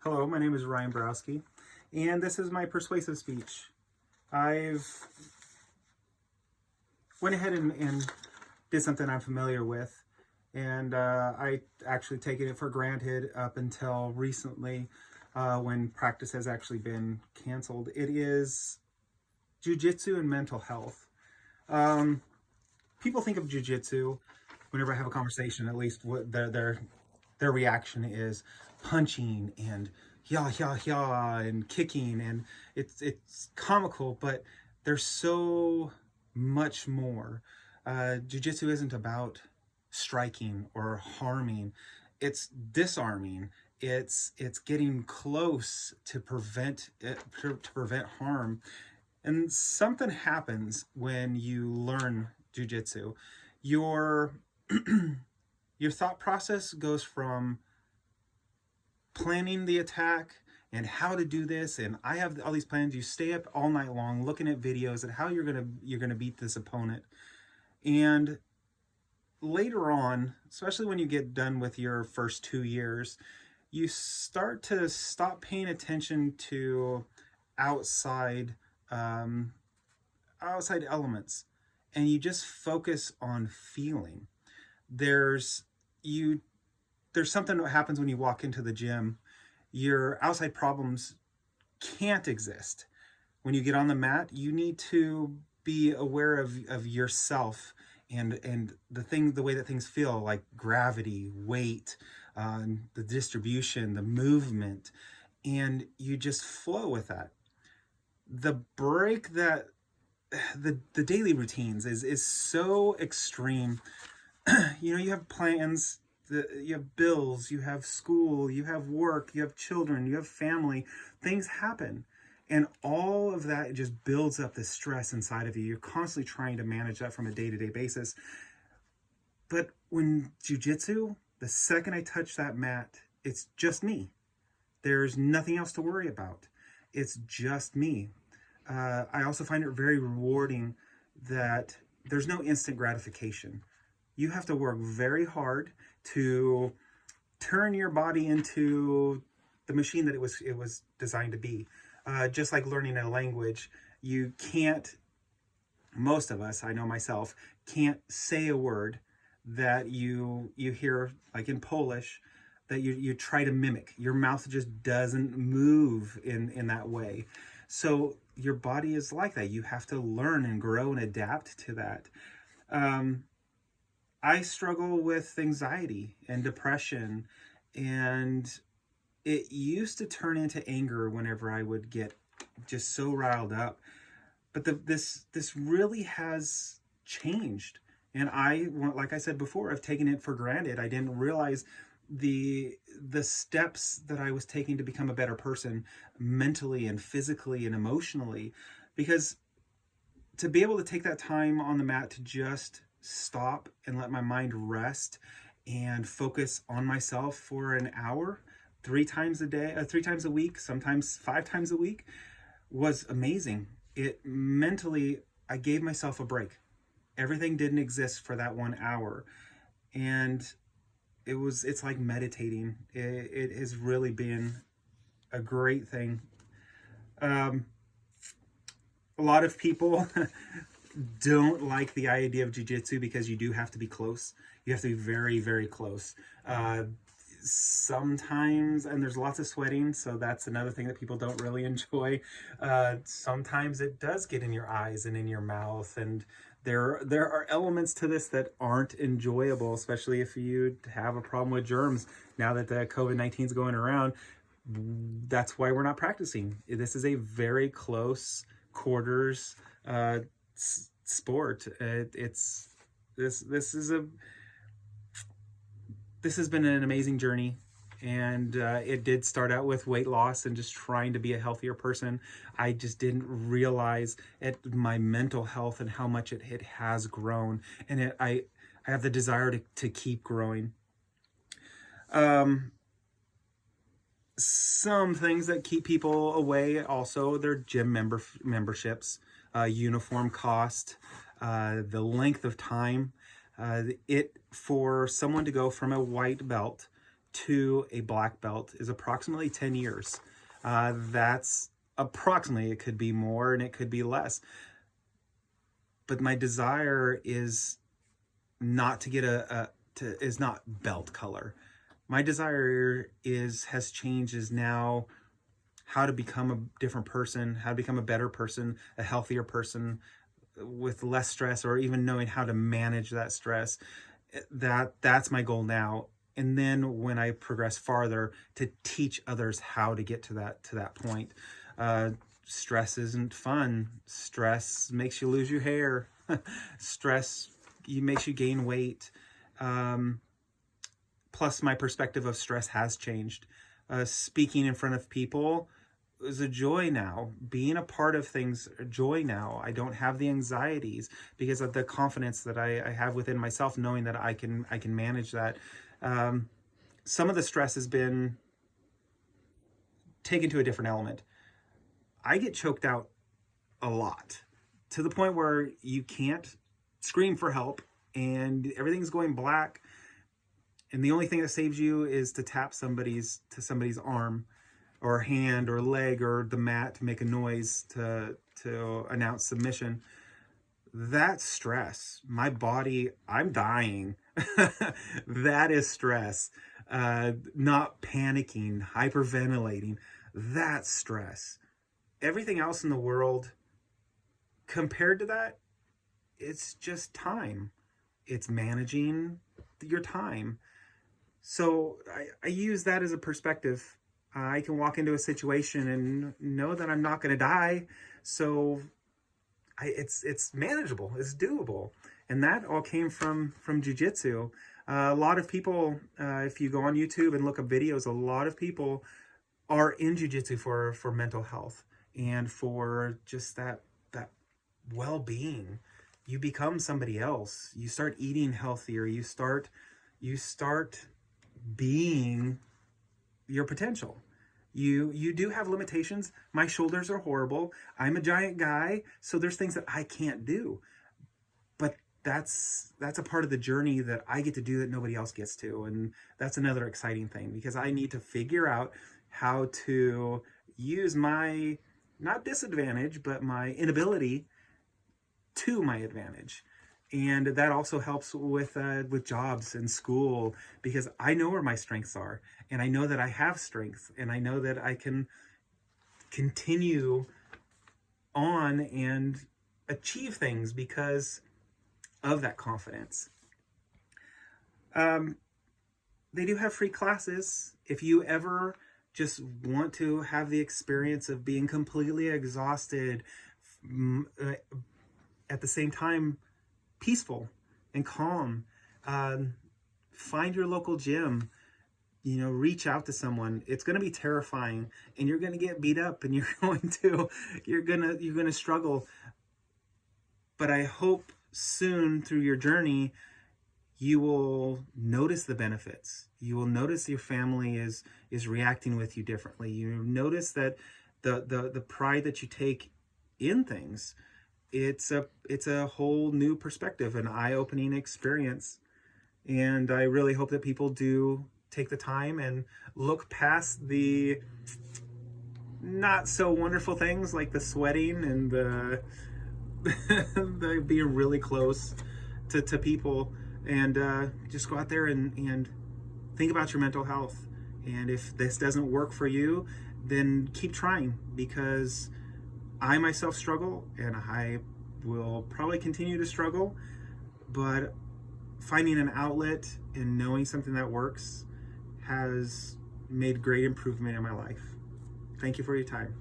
Hello, my name is Ryan Borowski, and this is my persuasive speech. I've went ahead and did something I'm familiar with, and I actually taken it for granted up until recently when practice has actually been canceled. It is Jiu-Jitsu and mental health. People think of Jiu-Jitsu, whenever I have a conversation, at least what their reaction is punching and yah and kicking, and it's comical, but there's so much more. Jiu-Jitsu isn't about striking or harming. It's disarming. It's getting close to prevent harm. And something happens when you learn Jiu-Jitsu. Your your thought process goes from planning the attack and how to do this, and I have all these plans. You stay up all night long looking at videos and how you're gonna beat this opponent. And later on, especially when you get done with your first 2 years, you start to stop paying attention to outside outside elements, and you just focus on feeling. There's something that happens when you walk into the gym. Your outside problems can't exist. When you get on the mat, you need to be aware of yourself and the way that things feel, like gravity, weight, the distribution, the movement, and you just flow with that. The break that the daily routines is so extreme. You have plans, you have bills, you have school, you have work, you have children, you have family. Things happen, and all of that just builds up the stress inside of you. You're constantly trying to manage that from a day-to-day basis. But when jiu-jitsu, the second I touch that mat, it's just me. There's nothing else to worry about. It's just me. I also find it very rewarding that there's no instant gratification. You have to work very hard to turn your body into the machine that it was designed to be. Just like learning a language, you can't, most of us, I know myself, can't say a word that you hear, like in Polish, that you try to mimic. Your mouth just doesn't move in that way. So your body is like that. You have to learn and grow and adapt to that. I struggle with anxiety and depression, and it used to turn into anger whenever I would get just so riled up. But this really has changed, and like I said before, I've taken it for granted. I didn't realize the steps that I was taking to become a better person, mentally and physically and emotionally, because to be able to take that time on the mat to just stop and let my mind rest and focus on myself for an hour, 3 times a week, sometimes 5 times a week, was amazing. It mentally, I gave myself a break. Everything didn't exist for that 1 hour, and it's like meditating. It has really been a great thing. A lot of people don't like the idea of jiu-jitsu because you do have to be close. You have to be very, very close. Sometimes, and there's lots of sweating, so that's another thing that people don't really enjoy. Sometimes it does get in your eyes and in your mouth, and there are elements to this that aren't enjoyable, especially if you have a problem with germs. Now that the COVID-19 is going around, that's why we're not practicing. This is a very close quarters sport. This has been an amazing journey, and it did start out with weight loss and just trying to be a healthier person. I just didn't realize my mental health and how much it has grown, and I have the desire to keep growing. Some things that keep people away also, their gym memberships, uniform cost, the length of time. For someone to go from a white belt to a black belt is approximately 10 years. That's approximately, it could be more and it could be less. But my desire is not to get is not belt color. My desire has changed, is now how to become a different person, how to become a better person, a healthier person with less stress, or even knowing how to manage that stress. That's my goal now. And then when I progress farther, to teach others how to get to that point. Stress isn't fun. Stress makes you lose your hair. Stress makes you gain weight. Plus, my perspective of stress has changed. Speaking in front of people is a joy now. Being a part of things, a joy now. I don't have the anxieties because of the confidence that I have within myself, knowing that I can manage that. Some of the stress has been taken to a different element. I get choked out a lot, to the point where you can't scream for help and everything's going black. And the only thing that saves you is to tap somebody's arm or hand or leg or the mat to make a noise to announce submission. That's stress. My body, I'm dying. That is stress. Not panicking, hyperventilating. That's stress. Everything else in the world, compared to that, it's just time. It's managing your time. So I use that as a perspective. I can walk into a situation and know that I'm not going to die. So it's manageable. It's doable. And that all came from jiu-jitsu. A lot of people, if you go on YouTube and look up videos, a lot of people are in jiu-jitsu for mental health and for just that well-being. You become somebody else. You start eating healthier. You start being your potential. You do have limitations. My shoulders are horrible. I'm a giant guy, so there's things that I can't do. But that's a part of the journey that I get to do that nobody else gets to. And that's another exciting thing, because I need to figure out how to use my, not disadvantage, but my inability to my advantage. And that also helps with jobs and school, because I know where my strengths are, and I know that I have strength, and I know that I can continue on and achieve things because of that confidence. They do have free classes. If you ever just want to have the experience of being completely exhausted, at the same time peaceful and calm, find your local gym. Reach out to someone. It's going to be terrifying, and you're going to get beat up, and you're going to struggle. But I hope soon through your journey, you will notice the benefits. You will notice your family is reacting with you differently. You notice that the pride that you take in things, it's a whole new perspective, an eye-opening experience. And I really hope that people do take the time and look past the not so wonderful things like the sweating and the being really close to people, and just go out there and think about your mental health. And if this doesn't work for you, then keep trying, because I myself struggle, and I will probably continue to struggle, but finding an outlet and knowing something that works has made great improvement in my life. Thank you for your time.